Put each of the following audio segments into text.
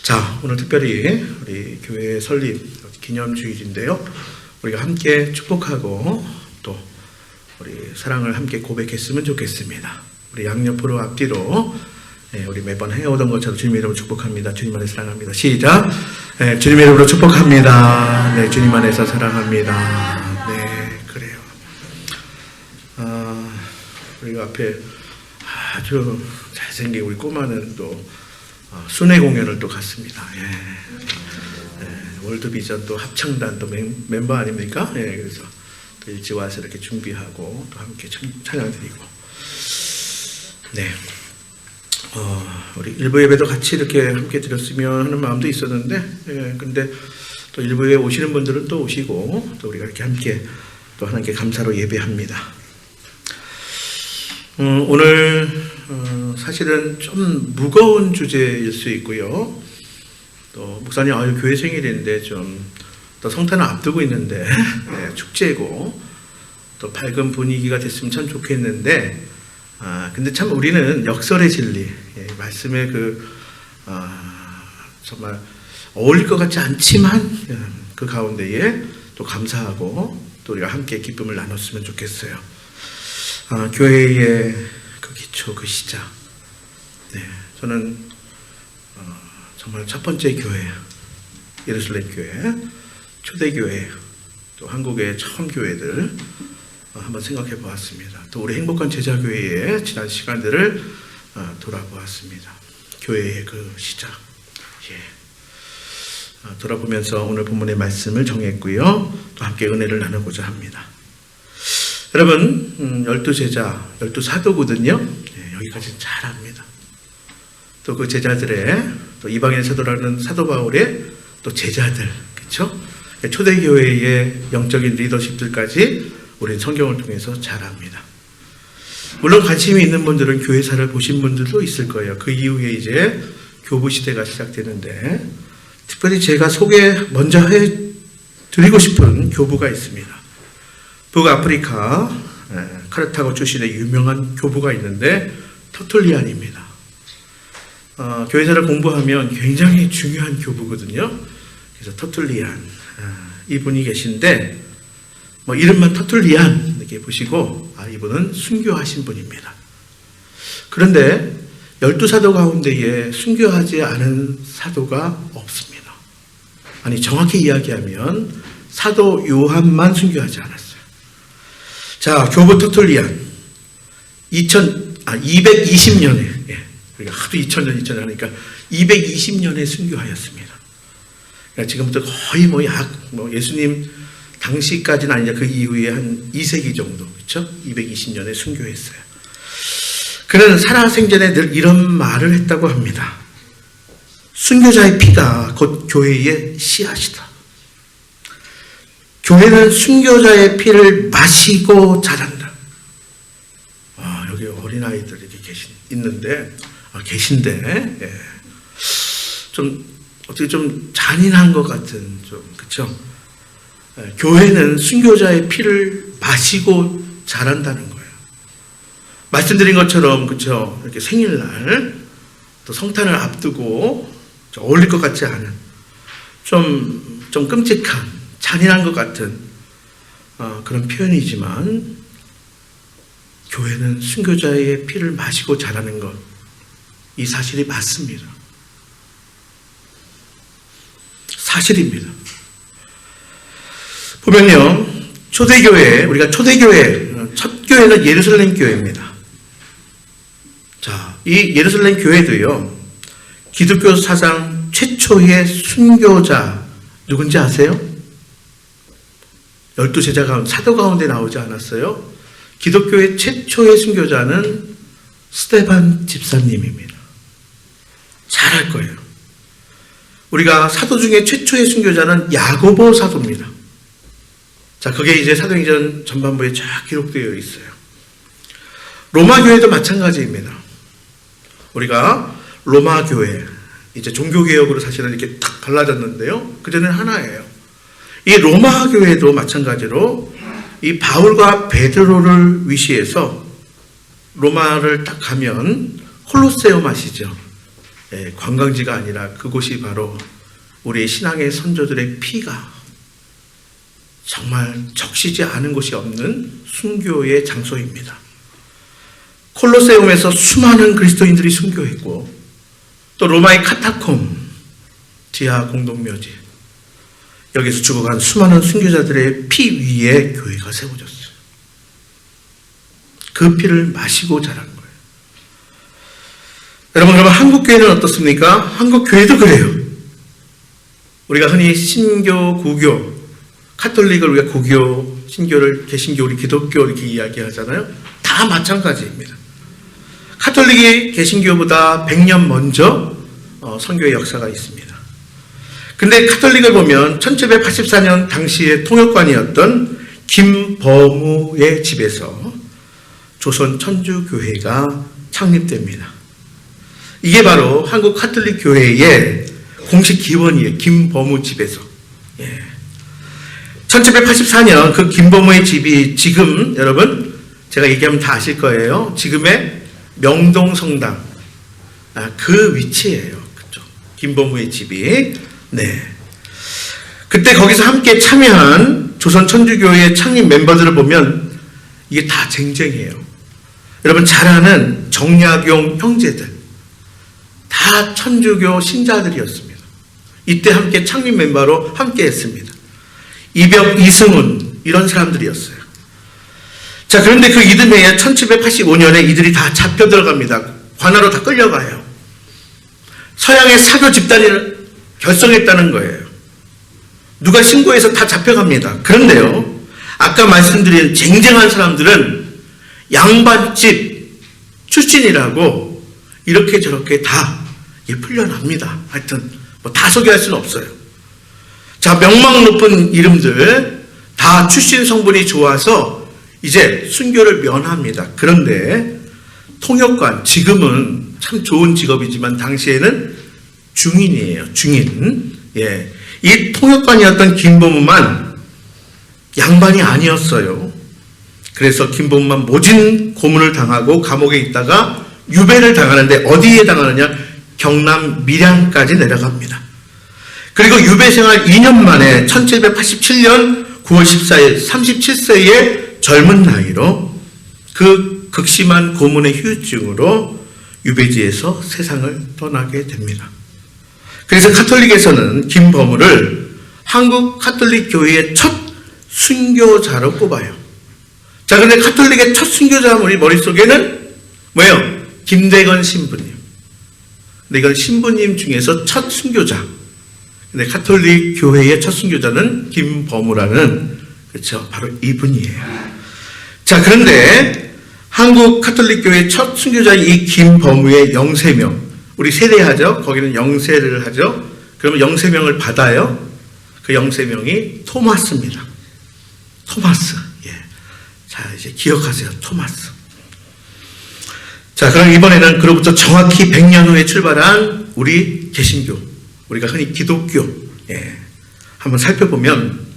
자, 오늘 특별히 우리 교회 설립 기념주일인데요. 우리가 함께 축복하고 또 우리 사랑을 함께 고백했으면 좋겠습니다. 우리 양옆으로 앞뒤로 우리 매번 해오던 것처럼 주님의 이름으로 축복합니다. 주님 안에서 사랑합니다. 시작. 주님의 이름으로 축복합니다. 네, 주님 안에서 사랑합니다. 네, 그래요. 우리가 앞에 아주 잘생긴 우리 꼬마는 또 순회 공연을 또 갔습니다. 월드비전 또 합창단 또 멤버 아닙니까? 그래서 또 일찍 와서 이렇게 준비하고 또 함께 찬양드리고, 네. 우리 일부 예배도 같이 이렇게 함께 드렸으면 하는 마음도 있었는데, 근데 또 일부에 오시는 분들은 또 오시고, 또 우리가 이렇게 함께 또 하나님께 감사로 예배합니다. 오늘 사실은 좀 무거운 주제일 수 있고요. 또 목사님 교회 생일인데 좀 또 성탄을 앞두고 있는데 축제고 또 밝은 분위기가 됐으면 참 좋겠는데, 근데 참 우리는 역설의 진리, 말씀의 정말 어울릴 것 같지 않지만 그 가운데에 또 감사하고 또 우리가 함께 기쁨을 나눴으면 좋겠어요. 교회의 그 기초, 그 시작. 네, 저는 정말 첫 번째 교회, 예루살렘 교회, 초대교회, 또 한국의 처음 교회들 한번 생각해 보았습니다. 또 우리 행복한 제자교회의 지난 시간들을 돌아보았습니다. 교회의 그 시작. 돌아보면서 오늘 본문의 말씀을 정했고요. 또 함께 은혜를 나누고자 합니다. 여러분, 12제자, 12사도거든요. 여기까지는 잘 압니다. 또 그 제자들의, 또 이방인 사도라는 사도 바울의 또 제자들, 그렇죠? 초대교회의 영적인 리더십들까지 우리는 성경을 통해서 잘 압니다. 물론 관심이 있는 분들은 교회사를 보신 분들도 있을 거예요. 그 이후에 이제 교부 시대가 시작되는데, 특별히 제가 먼저 해드리고 싶은 교부가 있습니다. 북아프리카 카르타고 출신의 유명한 교부가 있는데 터툴리안입니다. 교회사를 공부하면 굉장히 중요한 교부거든요. 그래서 터툴리안 이분이 계신데, 이름만 터툴리안 이렇게 보시고 이분은 순교하신 분입니다. 그런데 12사도 가운데에 순교하지 않은 사도가 없습니다. 아니, 정확히 이야기하면 사도 요한만 순교하지 않았어요. 자, 교부 터툴리안 220년에, 우리가 하도 2000년 하니까 220년에 순교하였습니다. 그러니까 지금부터 거의 예수님 당시까지는 아니냐, 그 이후에 한 2세기 정도, 그렇죠? 220년에 순교했어요. 그는 살아생전에 늘 이런 말을 했다고 합니다. 순교자의 피가 곧 교회의 씨앗이다. 교회는 순교자의 피를 마시고 자란다. 여기 어린아이들이 이렇게 계신데, 어떻게 좀 잔인한 것 같은, 그쵸? 교회는 순교자의 피를 마시고 자란다는 거예요. 말씀드린 것처럼, 그쵸? 이렇게 생일날, 또 성탄을 앞두고, 어울릴 것 같지 않은, 좀 끔찍한, 잔인한 것 같은, 그런 표현이지만, 교회는 순교자의 피를 마시고 자라는 것, 이 사실이 맞습니다. 사실입니다. 보면요, 우리가 초대교회, 첫 교회는 예루살렘 교회입니다. 자, 이 예루살렘 교회도요, 기독교 사상 최초의 순교자, 누군지 아세요? 12제자 가운데, 사도 가운데 나오지 않았어요? 기독교의 최초의 순교자는 스데반 집사님입니다. 잘 알 거예요. 우리가 사도 중에 최초의 순교자는 야고보 사도입니다. 자, 그게 이제 사도행전 전반부에 쫙 기록되어 있어요. 로마 교회도 마찬가지입니다. 우리가 로마 교회, 이제 종교개혁으로 사실은 이렇게 딱 갈라졌는데요. 그전에는 하나예요. 이 로마 교회도 마찬가지로 이 바울과 베드로를 위시해서 로마를 딱 가면 콜로세움 아시죠? 관광지가 아니라 그곳이 바로 우리의 신앙의 선조들의 피가 정말 적시지 않은 곳이 없는 순교의 장소입니다. 콜로세움에서 수많은 그리스도인들이 순교했고, 또 로마의 카타콤 지하 공동묘지, 여기서 죽어간 수많은 순교자들의 피 위에 교회가 세워졌어요. 그 피를 마시고 자란 거예요. 여러분, 그러면 한국 교회는 어떻습니까? 한국 교회도 그래요. 우리가 흔히 신교, 구교, 카톨릭을 우리가 구교, 신교를 개신교, 우리 기독교 이렇게 이야기하잖아요. 다 마찬가지입니다. 카톨릭이 개신교보다 100년 먼저 선교의 역사가 있습니다. 근데 카톨릭을 보면 1784년 당시의 통역관이었던 김범우의 집에서 조선 천주교회가 창립됩니다. 이게 바로 한국 카톨릭 교회의 공식 기원이에요. 김범우 집에서. 1784년 그 김범우의 집이 지금 여러분 제가 얘기하면 다 아실 거예요. 지금의 명동성당 그 위치예요. 그쪽 김범우의 집이. 네. 그때 거기서 함께 참여한 조선 천주교회 창립 멤버들을 보면 이게 다 쟁쟁이에요. 여러분 잘 아는 정약용 형제들 다 천주교 신자들이었습니다. 이때 함께 창립 멤버로 함께 했습니다. 이벽, 이승훈 이런 사람들이었어요. 자, 그런데 그 이듬해에 1785년에 이들이 다 잡혀 들어갑니다. 관하로 다 끌려가요. 서양의 사교 집단을 결성했다는 거예요. 누가 신고해서 다 잡혀갑니다. 그런데요, 아까 말씀드린 쟁쟁한 사람들은 양반집 출신이라고 이렇게 저렇게 다 풀려납니다. 하여튼 뭐 다 소개할 수는 없어요. 자, 명망 높은 이름들 다 출신 성분이 좋아서 이제 순교를 면합니다. 그런데 통역관, 지금은 참 좋은 직업이지만 당시에는 중인이에요. 중인. 예. 이 통역관이었던 김범우만 양반이 아니었어요. 그래서 김범우만 모진 고문을 당하고 감옥에 있다가 유배를 당하는데 어디에 당하느냐? 경남 밀양까지 내려갑니다. 그리고 유배 생활 2년 만에 1787년 9월 14일 37세의 젊은 나이로 그 극심한 고문의 후유증으로 유배지에서 세상을 떠나게 됩니다. 그래서 카톨릭에서는 김범우를 한국 카톨릭 교회의 첫 순교자로 꼽아요. 자, 근데 카톨릭의 첫 순교자 우리 머릿속에는 뭐예요? 김대건 신부님. 근데 이건 신부님 중에서 첫 순교자. 근데 카톨릭 교회의 첫 순교자는 김범우라는, 그렇죠, 바로 이분이에요. 자, 그런데 한국 카톨릭 교회의 첫 순교자인 이 김범우의 영세명, 우리 세례하죠. 거기는 영세를 하죠. 그러면 영세명을 받아요. 그 영세명이 토마스입니다. 토마스. 예. 자, 이제 기억하세요. 토마스. 자, 그럼 이번에는 그로부터 정확히 100년 후에 출발한 우리 개신교, 우리가 흔히 기독교, 예. 한번 살펴보면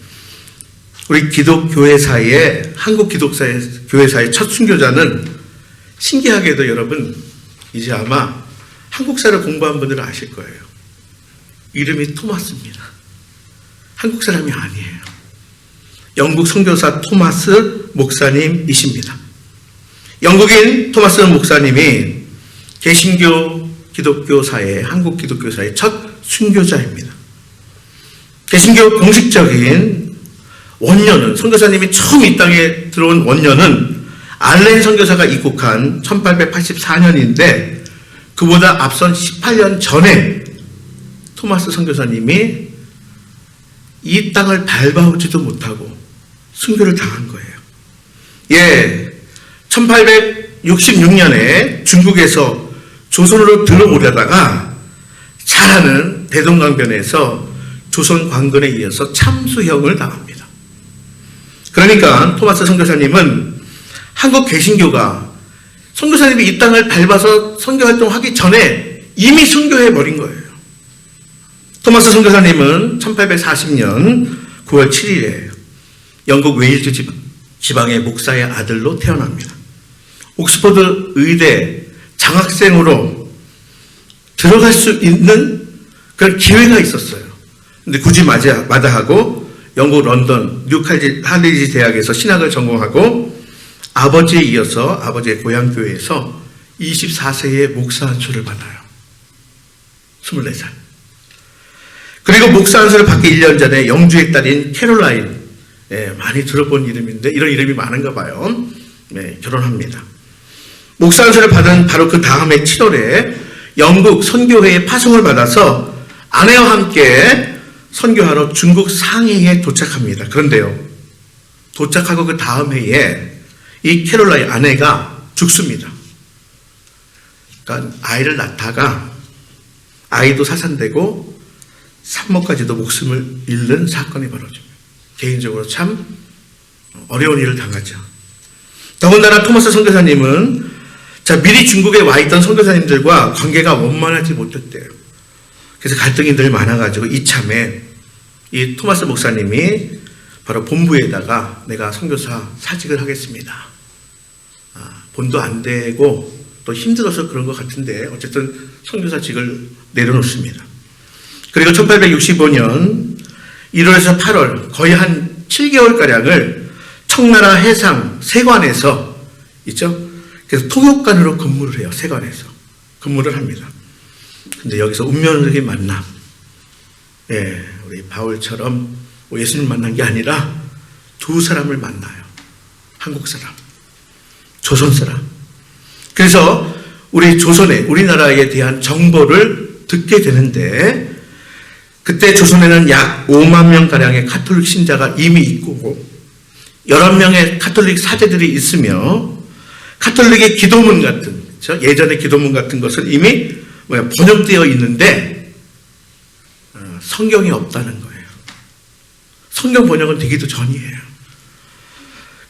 우리 기독교회사의, 한국 기독교회사의 첫 순교자는 신기하게도 여러분 이제 아마 한국사를 공부한 분들은 아실 거예요. 이름이 토마스입니다. 한국 사람이 아니에요. 영국 선교사 토마스 목사님이십니다. 영국인 토마스 목사님이 개신교 기독교사의, 한국 기독교사의 첫 순교자입니다. 개신교 공식적인 원년은, 선교사님이 처음 이 땅에 들어온 원년은 알렌 선교사가 입국한 1884년인데 그보다 앞선 18년 전에 토마스 선교사님이 이 땅을 밟아오지도 못하고 순교를 당한 거예요. 예, 1866년에 중국에서 조선으로 들어오려다가 잘 아는 대동강변에서 조선 관건에 의해서 참수형을 당합니다. 그러니까 토마스 선교사님은 한국 개신교가 선교사님이 이 땅을 밟아서 선교활동하기 전에 이미 순교해버린 거예요. 토마스 선교사님은 1840년 9월 7일에 영국 웨일즈 지방의 목사의 아들로 태어납니다. 옥스퍼드 의대 장학생으로 들어갈 수 있는 그런 기회가 있었어요. 근데 굳이 마다하고 영국 런던 뉴칼리지 대학에서 신학을 전공하고 아버지에 이어서 아버지의 고향교회에서 24세에 목사 안수를 받아요. 24살. 그리고 목사 안수를 받기 1년 전에 영주의 딸인 캐롤라인, 많이 들어본 이름인데 이런 이름이 많은가 봐요. 결혼합니다. 목사 안수를 받은 바로 그 다음에 7월에 영국 선교회의 파송을 받아서 아내와 함께 선교하러 중국 상해에 도착합니다. 그런데요, 도착하고 그 다음 해에 이 캐롤라인 아내가 죽습니다. 그러니까 아이를 낳다가 아이도 사산되고 산모까지도 목숨을 잃는 사건이 벌어집니다. 개인적으로 참 어려운 일을 당하죠. 더군다나 토마스 선교사님은 미리 중국에 와 있던 선교사님들과 관계가 원만하지 못했대요. 그래서 갈등이 늘 많아가지고 이참에 이 토마스 목사님이 바로 본부에다가 내가 선교사 사직을 하겠습니다. 본도 안 되고 또 힘들어서 그런 것 같은데 어쨌든 선교사직을 내려놓습니다. 그리고 1865년 1월에서 8월 거의 한 7개월가량을 청나라 해상 세관에서 있죠? 그래서 통역관으로 근무를 해요. 세관에서 근무를 합니다. 근데 여기서 운명적인 만남, 우리 바울처럼 예수님 만난 게 아니라 두 사람을 만나요. 한국 사람, 조선 사람. 그래서 우리 조선에, 우리나라에 대한 정보를 듣게 되는데, 그때 조선에는 약 5만 명가량의 가톨릭 신자가 이미 있고 11명의 가톨릭 사제들이 있으며 가톨릭의 기도문 같은, 그렇죠? 예전의 기도문 같은 것은 이미 번역되어 있는데 성경이 없다는 거예요. 성경 번역은 되기도 전이에요.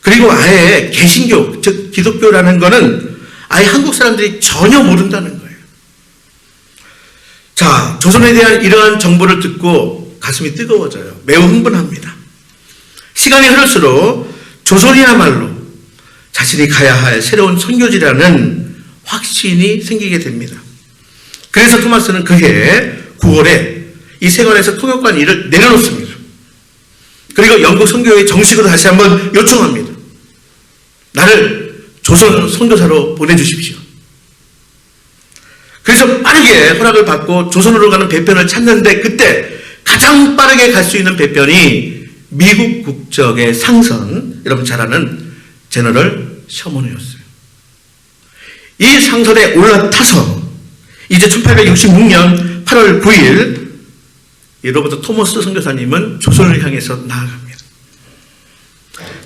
그리고 아예 개신교, 즉 기독교라는 거는 아예 한국 사람들이 전혀 모른다는 거예요. 자, 조선에 대한 이러한 정보를 듣고 가슴이 뜨거워져요. 매우 흥분합니다. 시간이 흐를수록 조선이야말로 자신이 가야 할 새로운 선교지라는 확신이 생기게 됩니다. 그래서 토마스는 그해 9월에 이 세관에서 통역관 일을 내려놓습니다. 그리고 영국 선교회에 정식으로 다시 한번 요청합니다. 나를 조선 선교사로 보내주십시오. 그래서 빠르게 허락을 받고 조선으로 가는 배편을 찾는데 그때 가장 빠르게 갈 수 있는 배편이 미국 국적의 상선, 여러분 잘 아는 제너럴 셔먼이었어요. 이 상선에 올라타서 이제 1866년 8월 9일 이 로버트 토머스 선교사님은 조선을 향해서 나아갑니다.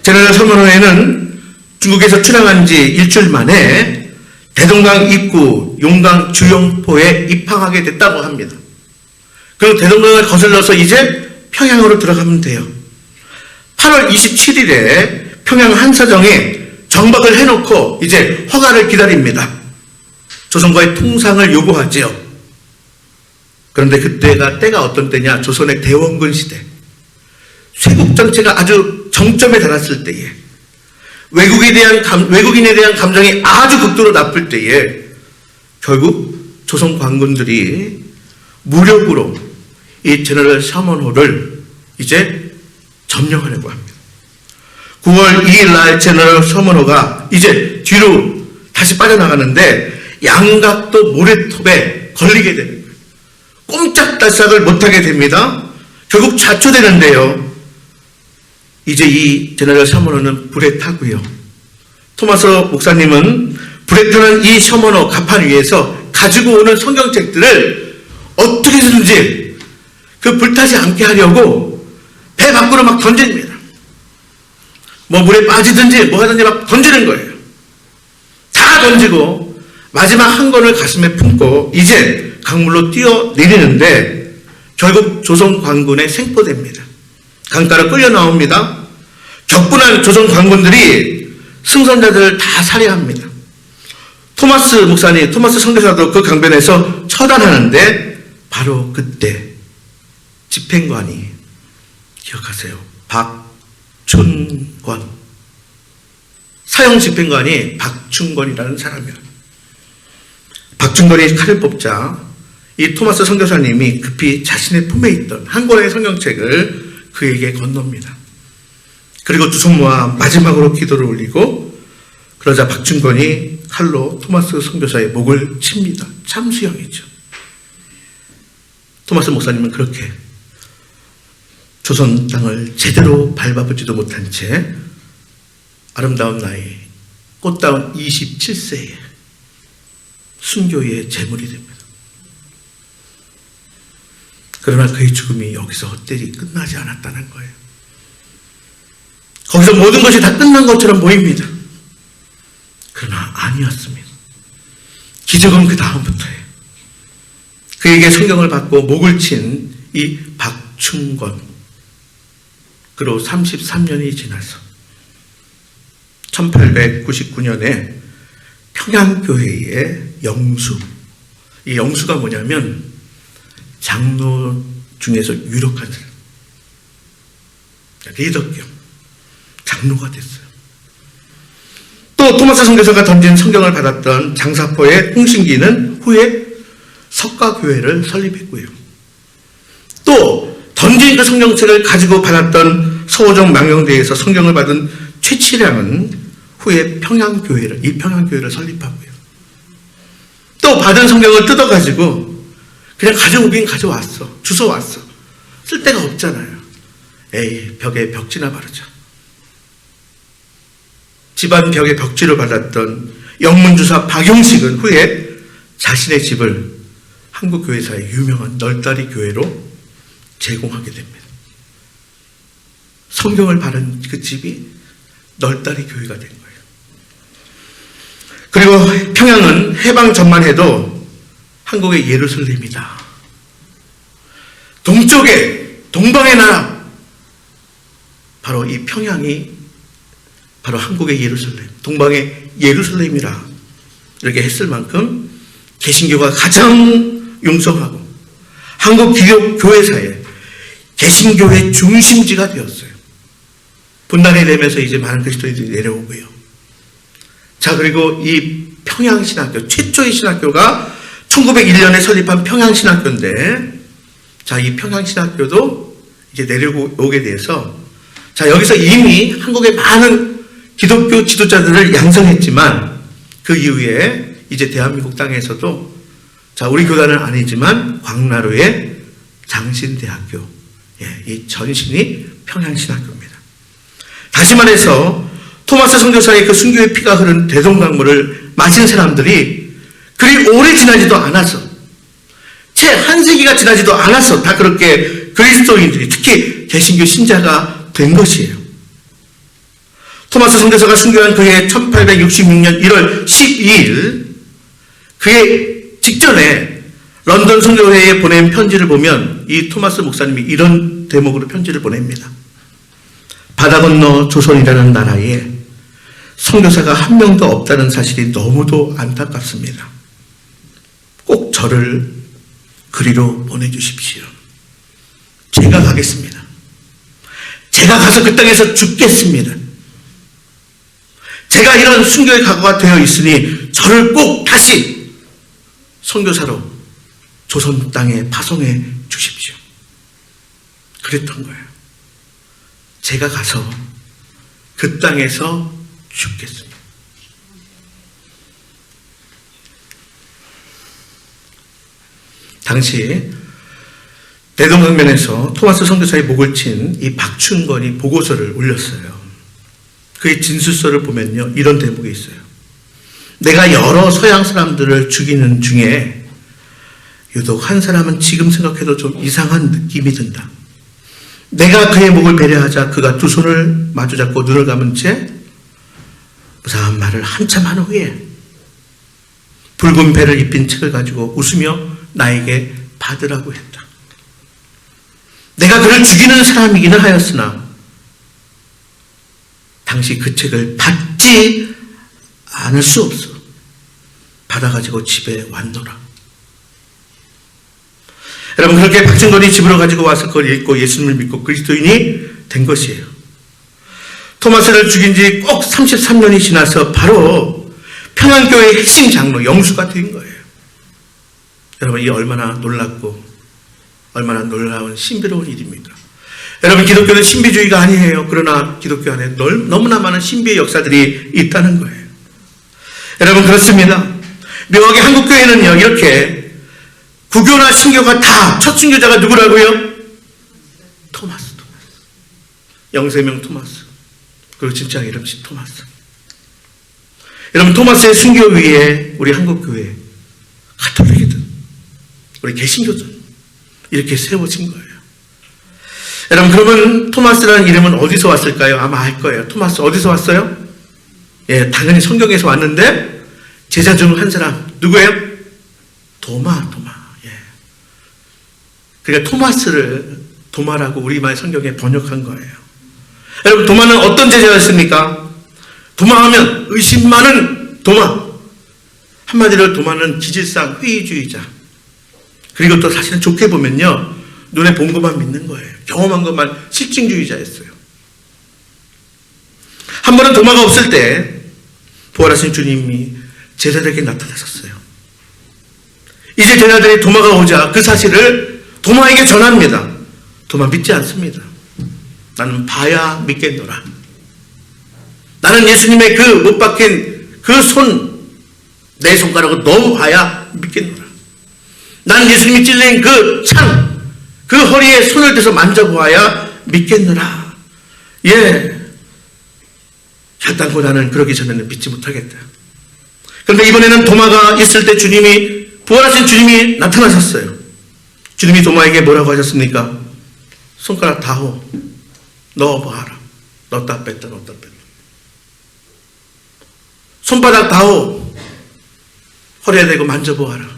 제너럴 셔먼에는 중국에서 출항한 지 일주일 만에 대동강 입구 용강 주용포에 입항하게 됐다고 합니다. 그리고 대동강을 거슬러서 이제 평양으로 들어가면 돼요. 8월 27일에 평양 한사정에 정박을 해놓고 이제 허가를 기다립니다. 조선과의 통상을 요구하지요. 그런데 그때가 때가 어떤 때냐? 조선의 대원군 시대. 쇄국 정체가 아주 정점에 달았을 때에 외국인에 대한 감정이 아주 극도로 나쁠 때에 결국 조선 관군들이 무력으로 이 제너럴 셔먼호를 이제 점령하려고 합니다. 9월 2일 날 제너럴 셔먼호가 이제 뒤로 다시 빠져나가는데 양각도 모래톱에 걸리게 되는 거예요. 꼼짝달싹을 못하게 됩니다. 결국 자초되는데요. 이제 이 제너럴 셔먼호는 불에 타고요. 토마스 목사님은 불에 타는 이 셔먼호 갑판 위에서 가지고 오는 성경책들을 어떻게든지 그 불타지 않게 하려고 배 밖으로 막 던집니다. 뭐 물에 빠지든지 뭐 하든지 막 던지는 거예요. 다 던지고 마지막 한 권을 가슴에 품고 이제 강물로 뛰어내리는데 결국 조선 관군에 생포됩니다. 강가로 끌려 나옵니다. 격분한 조선 관군들이 승선자들을 다 살해합니다. 토마스 목사님, 토마스 선교사도 그 강변에서 처단하는데 바로 그때 집행관이, 기억하세요, 박춘권, 사형 집행관이 박춘권이라는 사람이에요. 박춘권이 칼을 뽑자 이 토마스 선교사님이 급히 자신의 품에 있던 한 권의 성경책을 그에게 건넵니다. 그리고 두 손 모아 마지막으로 기도를 올리고 그러자 박충건이 칼로 토마스 선교사의 목을 칩니다. 참수형이죠. 토마스 목사님은 그렇게 조선 땅을 제대로 밟아보지도 못한 채 아름다운 나이, 꽃다운 27세에 순교의 제물이 됩니다. 그러나 그의 죽음이 여기서 헛되이 끝나지 않았다는 거예요. 거기서 모든 것이 다 끝난 것처럼 보입니다. 그러나 아니었습니다. 기적은 그 다음부터예요. 그에게 성경을 받고 목을 친 이 박충건, 그로 33년이 지나서 1899년에 평양교회의 영수, 이 영수가 뭐냐면 장로 중에서 유력한 사람, 리더격 장로가 됐어요. 또 토마스 선교사가 던진 성경을 받았던 장사포의 홍신기는 후에 석가교회를 설립했고요. 또 던진 그 성경책을 가지고 받았던 서호정 망령대에서 성경을 받은 최치량은 후에 평양교회를, 이 평양교회를 설립하고요. 또 받은 성경을 뜯어가지고 그냥 가져오긴 가져왔어. 주워왔어. 쓸 데가 없잖아요. 에이, 벽에 벽지나 바르자. 집안 벽에 벽지를 받았던 영문주사 박용식은 후에 자신의 집을 한국교회사의 유명한 널다리 교회로 제공하게 됩니다. 성경을 바른 그 집이 널다리 교회가 된 거예요. 그리고 평양은 해방 전만 해도 한국의 예루살렘이다. 동쪽에 동방의 나라, 바로 이 평양이 바로 한국의 예루살렘, 동방의 예루살렘이라 이렇게 했을 만큼 개신교가 가장 융성하고 한국 기독교회사에 개신교의 중심지가 되었어요. 분단이 되면서 이제 많은 그리스도인들이 내려오고요. 자, 그리고 이 평양신학교, 최초의 신학교가 1901년에 설립한 평양신학교인데, 자, 이 평양신학교도 이제 내려오게 돼서, 자, 여기서 이미 한국의 많은 기독교 지도자들을 양성했지만, 그 이후에 이제 대한민국 땅에서도, 자, 우리 교단은 아니지만, 광나루의 장신대학교, 이 전신이 평양신학교입니다. 다시 말해서 토마스 선교사의 그 순교의 피가 흐른 대동강물을 맞은 사람들이 그리 오래 지나지도 않아서, 채 한 세기가 지나지도 않아서 다 그렇게 그리스도인들이, 특히 개신교 신자가 된 것이에요. 토마스 선교사가 순교한 그해 1866년 1월 12일 그의 직전에 런던 선교회에 보낸 편지를 보면 이 토마스 목사님이 이런 대목으로 편지를 보냅니다. 바다 건너 조선이라는 나라에 선교사가 한 명도 없다는 사실이 너무도 안타깝습니다. 꼭 저를 그리로 보내주십시오. 제가 가겠습니다. 제가 가서 그 땅에서 죽겠습니다. 제가 이런 순교의 각오가 되어 있으니 저를 꼭 다시 선교사로 조선 땅에 파송해 주십시오. 그랬던 거예요. 제가 가서 그 땅에서 죽겠습니다. 당시 대동강변에서 토마스 선교사의 목을 친 이 박충건이 보고서를 올렸어요. 그의 진술서를 보면요, 이런 대목이 있어요. 내가 여러 서양 사람들을 죽이는 중에 유독 한 사람은 지금 생각해도 좀 이상한 느낌이 든다. 내가 그의 목을 배려하자 그가 두 손을 마주잡고 눈을 감은 채 무사한 말을 한참 한 후에 붉은 배를 입힌 책을 가지고 웃으며 나에게 받으라고 했다. 내가 그를 죽이는 사람이기는 하였으나 당시 그 책을 받지 않을 수 없어. 받아가지고 집에 왔노라. 여러분, 그렇게 박충건이 집으로 가지고 와서 그걸 읽고 예수님을 믿고 그리스도인이 된 것이에요. 토마스를 죽인 지 꼭 33년이 지나서 바로 평양교회의 핵심 장로 영수가 된 거예요. 여러분, 이 얼마나 놀랍고 얼마나 놀라운 신비로운 일입니까? 여러분, 기독교는 신비주의가 아니에요. 그러나 기독교 안에 너무나 많은 신비의 역사들이 있다는 거예요. 여러분, 그렇습니다. 묘하게 한국교회는요, 이렇게 구교나 신교가 다 첫 순교자가 누구라고요? 토마스. 영세명 토마스. 그리고 진짜 이름 토마스. 여러분, 토마스의 순교 위에 우리 한국교회, 가톨릭이든 우리 개신교든 이렇게 세워진 거예요. 여러분, 그러면 토마스라는 이름은 어디서 왔을까요? 아마 알 거예요. 토마스 어디서 왔어요? 예, 당연히 성경에서 왔는데 제자 중 한 사람 누구예요? 도마. 예. 그러니까 토마스를 도마라고 우리말 성경에 번역한 거예요. 여러분, 도마는 어떤 제자였습니까? 도마하면 의심 많은 도마. 한마디로 도마는 기질상 회의주의자. 그리고 또 사실은 좋게 보면요, 눈에 본 것만 믿는 거예요. 경험한 것만 실증주의자였어요. 한 번은 도마가 없을 때 부활하신 주님이 제자들에게 나타나셨어요. 이제 제자들이 도마가 오자 그 사실을 도마에게 전합니다. 도마 믿지 않습니다. 나는 봐야 믿겠노라. 나는 예수님의 그 못 박힌 그 내 손가락을 너무 봐야 믿겠노라. 나는 예수님이 찔린 그 창, 그 허리에 손을 대서 만져보아야 믿겠노라. 예. 결단코 나는 그러기 전에는 믿지 못하겠다. 그런데 이번에는 도마가 있을 때 부활하신 주님이 나타나셨어요. 주님이 도마에게 뭐라고 하셨습니까? 손가락 다호 넣어봐라. 넣었다 뺐다. 손바닥 다호 허리에 대고 만져보아라.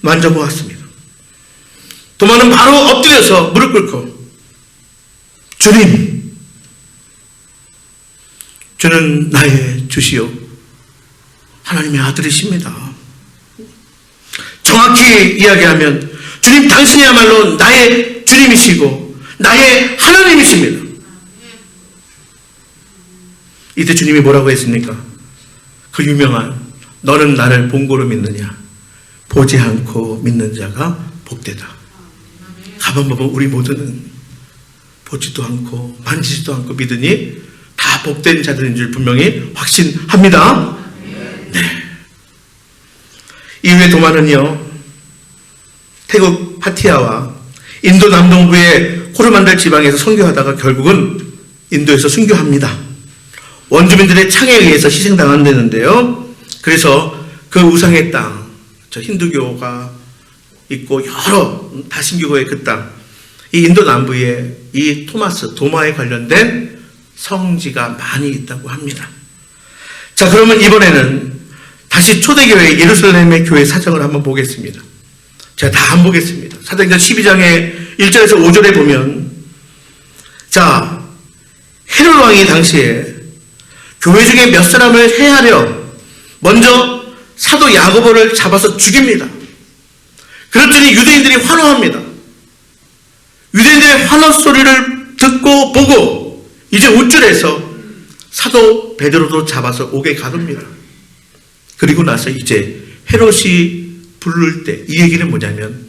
만져보았습니다. 도마는 바로 엎드려서 무릎 꿇고, 주님, 주는 나의 주시오. 하나님의 아들이십니다. 정확히 이야기하면 주님 당신이야말로 나의 주님이시고 나의 하나님이십니다. 이때 주님이 뭐라고 했습니까? 그 유명한 너는 나를 본고로 믿느냐? 보지 않고 믿는 자가 복되다. 가만 보면 우리 모두는 보지도 않고 만지지도 않고 믿으니 다 복된 자들인 줄 분명히 확신합니다. 네. 이후에 도마는요, 태국 파티아와 인도 남동부의 코르만달 지방에서 선교하다가 결국은 인도에서 순교합니다. 원주민들의 창에 의해서 희생당한다는데요. 그래서 그 우상의 땅, 힌두교가 있고 여러 다신교의 그 땅, 이 인도 남부에 이 도마에 관련된 성지가 많이 있다고 합니다. 자, 그러면 이번에는 다시 초대교회 예루살렘의 교회 사정을 한번 보겠습니다. 제가 다 안 보겠습니다. 사도행전 12장의 1절에서 5절에 보면, 자, 헤롯 왕이 당시에 교회 중에 몇 사람을 해하려 먼저 사도 야고보를 잡아서 죽입니다. 그랬더니 유대인들이 환호합니다. 유대인들의 환호 소리를 듣고 보고 이제 우쭐해서 사도 베드로도 잡아서 옥에 가둡니다. 그리고 나서 이제 헤롯이 부를 때 이 얘기는 뭐냐면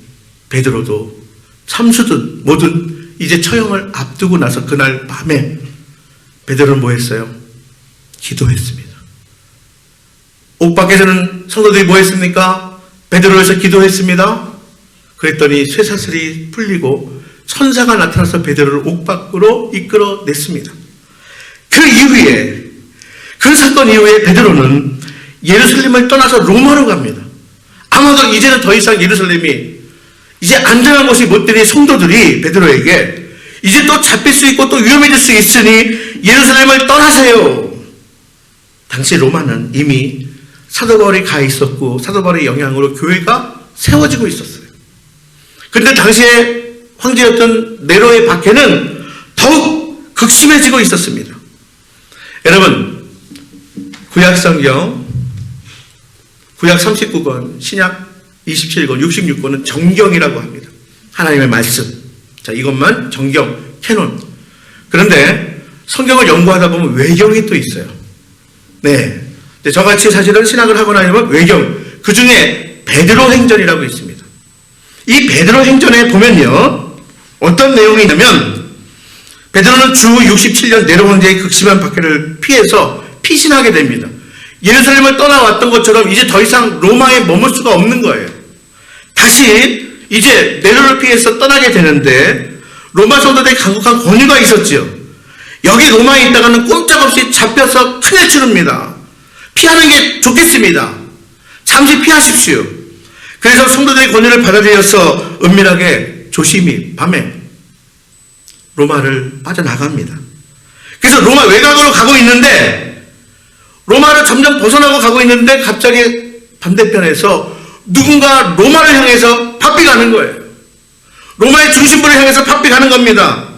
베드로도 참수든 뭐든 이제 처형을 앞두고 나서 그날 밤에 베드로는 뭐 했어요? 기도했습니다. 옥 밖에서는 성도들이 뭐 했습니까? 베드로에서 기도했습니다. 그랬더니 쇠사슬이 풀리고 천사가 나타나서 베드로를 옥 밖으로 이끌어냈습니다. 그 이후에, 그 사건 이후에 베드로는 예루살렘을 떠나서 로마로 갑니다. 아마도 이제는 더 이상 예루살렘이 이제 안전한 곳이 못 되니 성도들이 베드로에게 이제 또 잡힐 수 있고 또 위험해질 수 있으니 예루살렘을 떠나세요. 당시 로마는 이미 사도 바울이 가 있었고 사도 바울의 영향으로 교회가 세워지고 있었어요. 그런데 당시에 황제였던 네로의 박해는 더욱 극심해지고 있었습니다. 여러분, 구약성경 구약 39권, 신약 27권, 66권은 정경이라고 합니다. 하나님의 말씀. 자, 이것만 정경, 캐논. 그런데 성경을 연구하다 보면 외경이 또 있어요. 네. 저같이 사실은 신학을 하거나 이러면 외경. 그 중에 베드로 행전이라고 있습니다. 이 베드로 행전에 보면요, 어떤 내용이 있냐면, 베드로는 주 67년 네로 황제의 극심한 박해를 피해서 피신하게 됩니다. 예루살렘을 떠나왔던 것처럼 이제 더 이상 로마에 머물 수가 없는 거예요. 다시 이제 네로를 피해서 떠나게 되는데, 로마 성도들의 강력한 권유가 있었지요. 여기 로마에 있다가는 꼼짝없이 잡혀서 큰일 치릅니다. 피하는 게 좋겠습니다. 잠시 피하십시오. 그래서 성도들의 권유를 받아들여서 은밀하게 조심히 밤에 로마를 빠져나갑니다. 그래서 로마 외곽으로 가고 있는데, 로마를 점점 벗어나고 가고 있는데 갑자기 반대편에서 누군가 로마를 향해서 바삐 가는 거예요. 로마의 중심부를 향해서 바삐 가는 겁니다.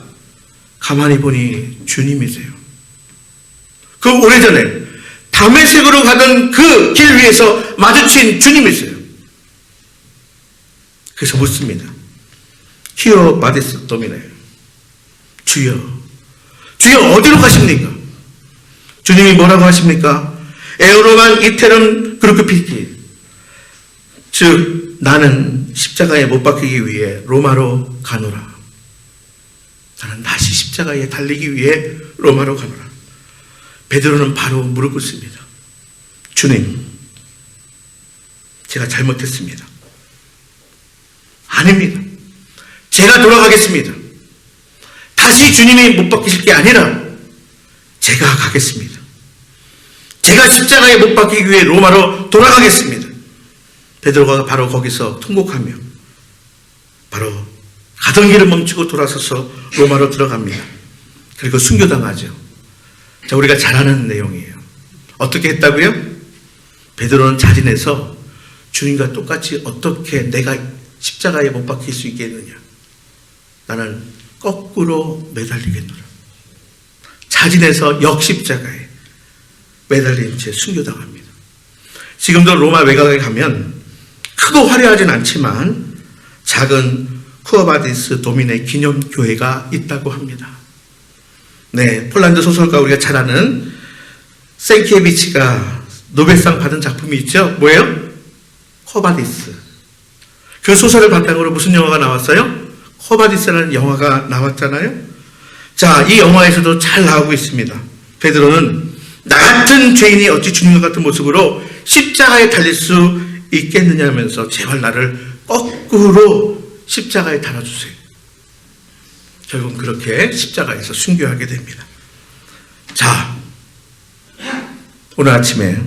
가만히 보니 주님이세요. 그 오래전에 다메섹으로 가던 그 길 위에서 마주친 주님이세요. 그래서 묻습니다. 히어 바디스 도미네. 주여, 주여 어디로 가십니까? 주님이 뭐라고 하십니까? 에오로만 이테름 그루크피티. 즉 나는 십자가에 못 박히기 위해 로마로 가노라. 나는 다시 십자가에 달리기 위해 로마로 가노라. 베드로는 바로 무릎 꿇습니다. 주님, 제가 잘못했습니다. 아닙니다. 제가 돌아가겠습니다. 다시 주님이 못 박히실 게 아니라 제가 가겠습니다. 제가 십자가에 못 박히기 위해 로마로 돌아가겠습니다. 베드로가 바로 거기서 통곡하며 바로 가던 길을 멈추고 돌아서서 로마로 들어갑니다. 그리고 순교당하죠. 자, 우리가 잘 아는 내용이에요. 어떻게 했다고요? 베드로는 자진해서 주님과 똑같이 어떻게 내가 십자가에 못 박힐 수 있겠느냐. 나는 거꾸로 매달리겠노라. 자진해서 역십자가에 매달린 채 순교당합니다. 지금도 로마 외곽에 가면 크고 화려하진 않지만 작은 쿠어바디스 도민의 기념교회가 있다고 합니다. 네, 폴란드 소설가 우리가 잘 아는 생키에비치가 노벨상 받은 작품이 있죠. 뭐예요? 쿠어바디스. 그 소설을 바탕으로 무슨 영화가 나왔어요? 쿠어바디스라는 영화가 나왔잖아요. 자, 이 영화에서도 잘 나오고 있습니다. 베드로는 나 같은 죄인이 어찌 주님과 같은 모습으로 십자가에 달릴 수 있겠느냐 하면서 제발 나를 거꾸로 십자가에 달아주세요. 결국 그렇게 십자가에서 순교하게 됩니다. 자, 오늘 아침에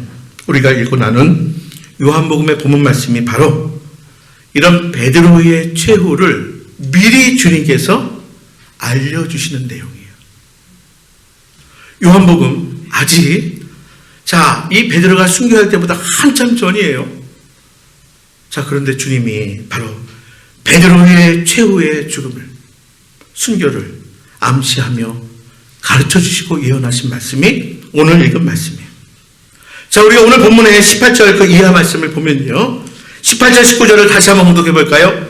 우리가 읽고 나눈 요한복음의 본문 말씀이 바로 이런 베드로의 최후를 미리 주님께서 알려주시는 내용이에요. 요한복음 아직 이 베드로가 순교할 때보다 한참 전이에요. 자, 그런데 주님이 바로 베드로의 최후의 죽음을, 순교를 암시하며 가르쳐 주시고 예언하신 말씀이 오늘 읽은 말씀이에요. 자, 우리가 오늘 본문의 18절 그 이하 말씀을 보면요, 18절 19절을 다시 한번 공독해 볼까요?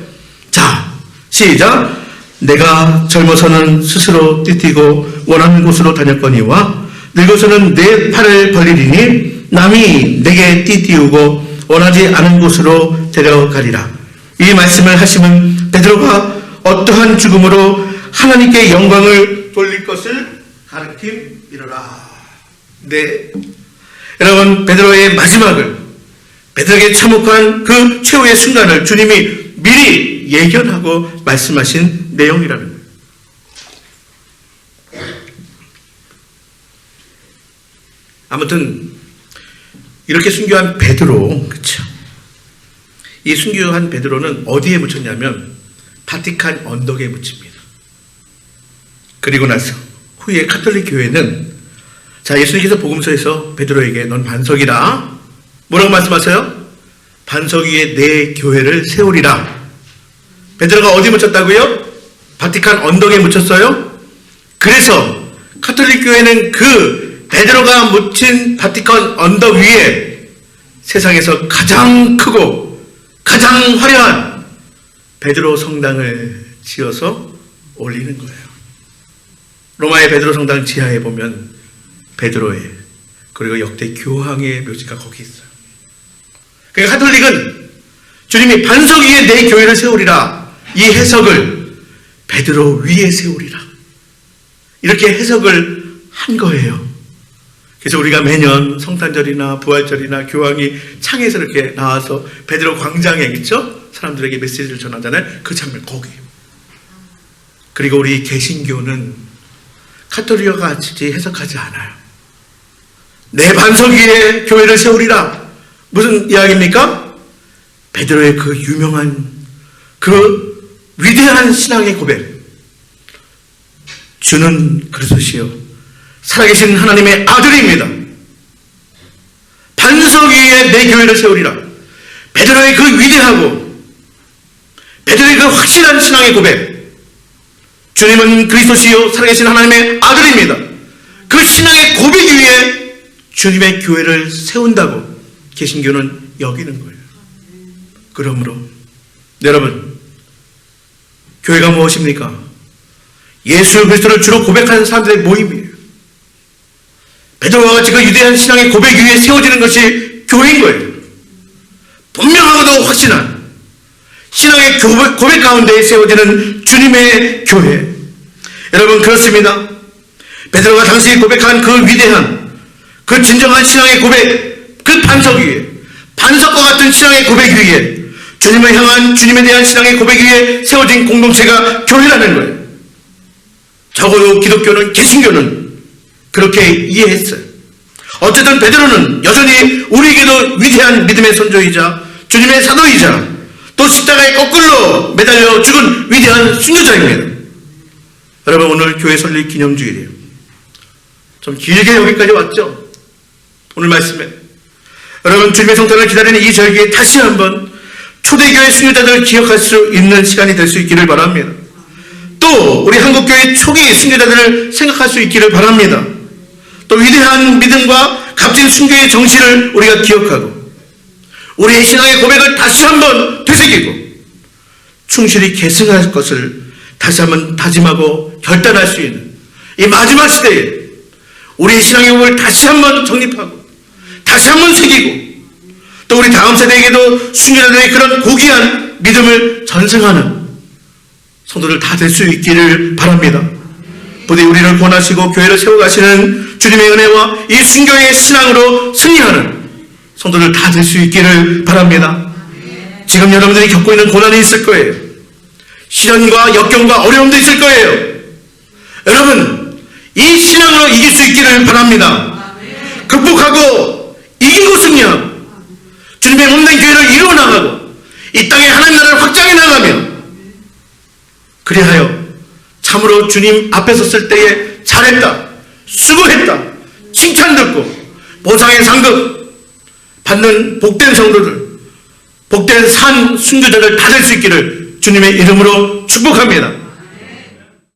자, 시작. 내가 젊어서는 스스로 뛰뛰고 원하는 곳으로 다녔거니와 늙어서는 내 팔을 벌리리니 남이 내게 띠띠우고 원하지 않은 곳으로 데려가리라. 이 말씀을 하시면 베드로가 어떠한 죽음으로 하나님께 영광을 돌릴 것을 가르침이로라. 네, 여러분, 베드로의 마지막을, 베드로에게 참혹한 그 최후의 순간을 주님이 미리 예견하고 말씀하신 내용이라는 거예요. 아무튼 이렇게 순교한 베드로, 그렇죠? 이 순교한 베드로는 어디에 묻혔냐면 바티칸 언덕에 묻힙니다. 그리고 나서 후에 카톨릭 교회는, 자, 예수님께서 복음서에서 베드로에게 넌 반석이라, 뭐라고 말씀하세요? 반석 위에 내 교회를 세우리라. 베드로가 어디 묻혔다고요? 바티칸 언덕에 묻혔어요. 그래서 카톨릭 교회는 그 베드로가 묻힌 바티칸 언덕 위에 세상에서 가장 크고 가장 화려한 베드로 성당을 지어서 올리는 거예요. 로마의 베드로 성당 지하에 보면 베드로의, 그리고 역대 교황의 묘지가 거기 있어요. 그러니까 카톨릭은 주님이 반석 위에 내 교회를 세우리라. 이 해석을 베드로 위에 세우리라. 이렇게 해석을 한 거예요. 그래서 우리가 매년 성탄절이나 부활절이나 교황이 창에서 이렇게 나와서 베드로 광장에 있죠? 사람들에게 메시지를 전하잖아요. 그 장면 거기에요. 그리고 우리 개신교는 카톨릭과 같이 해석하지 않아요. 내 반석 위에 교회를 세우리라. 무슨 이야기입니까? 베드로의 그 유명한 그 위대한 신앙의 고백. 주는 그리스도시요 살아계신 하나님의 아들입니다. 반석 위에 내 교회를 세우리라. 베드로의 그 위대하고 베드로의 그 확실한 신앙의 고백. 주님은 그리스도시요 살아계신 하나님의 아들입니다. 그 신앙의 고백 위에 주님의 교회를 세운다고 개신교는 여기는 거예요. 그러므로 여러분, 교회가 무엇입니까? 예수 그리스도를 주로 고백하는 사람들의 모임이에요. 베드로와 같이 그 위대한 신앙의 고백 위에 세워지는 것이 교회인 거예요. 분명하고도 확신한 신앙의 고백 가운데 세워지는 주님의 교회. 여러분, 그렇습니다. 베드로가 당시 고백한 그 위대한, 그 진정한 신앙의 고백, 그 반석 위에, 반석과 같은 신앙의 고백 위에, 주님을 향한, 주님에 대한 신앙의 고백 위에 세워진 공동체가 교회라는 거예요. 적어도 기독교는, 개신교는 그렇게 이해했어요. 어쨌든 베드로는 여전히 우리에게도 위대한 믿음의 선조이자 주님의 사도이자 또 십자가에 거꾸로 매달려 죽은 위대한 순교자입니다. 여러분, 오늘 교회 설립 기념주일이에요. 좀 길게 여기까지 왔죠? 오늘 말씀에 여러분, 주님의 성탄을 기다리는 이 절기에 다시 한번 초대교회 순교자들을 기억할 수 있는 시간이 될 수 있기를 바랍니다. 또 우리 한국교회 초기 순교자들을 생각할 수 있기를 바랍니다. 또 위대한 믿음과 값진 순교의 정신을 우리가 기억하고 우리의 신앙의 고백을 다시 한번 되새기고 충실히 계승할 것을 다시 한번 다짐하고 결단할 수 있는 이 마지막 시대에 우리의 신앙의 고백을 다시 한번 정립하고 다시 한번 새기고 또 우리 다음 세대에게도 순교자들의 그런 고귀한 믿음을 전승하는 성도들 다 될 수 있기를 바랍니다. 부디 우리를 권하시고 교회를 세워가시는 주님의 은혜와 이 순교의 신앙으로 승리하는 성도들 다 될 수 있기를 바랍니다. 지금 여러분들이 겪고 있는 고난이 있을 거예요. 시련과 역경과 어려움도 있을 거예요. 여러분, 이 신앙으로 이길 수 있기를 바랍니다. 극복하고 이기고 승리하고 주님의 몸된 교회를 이루어 나가고 이 땅에 하나님 나라를 확장해 나가며 그리하여 참으로 주님 앞에 섰을 때에 잘했다, 수고했다, 칭찬 듣고 보상의 상급 받는 복된 성도들, 복된 산 순교자들 다 될 수 있기를 주님의 이름으로 축복합니다.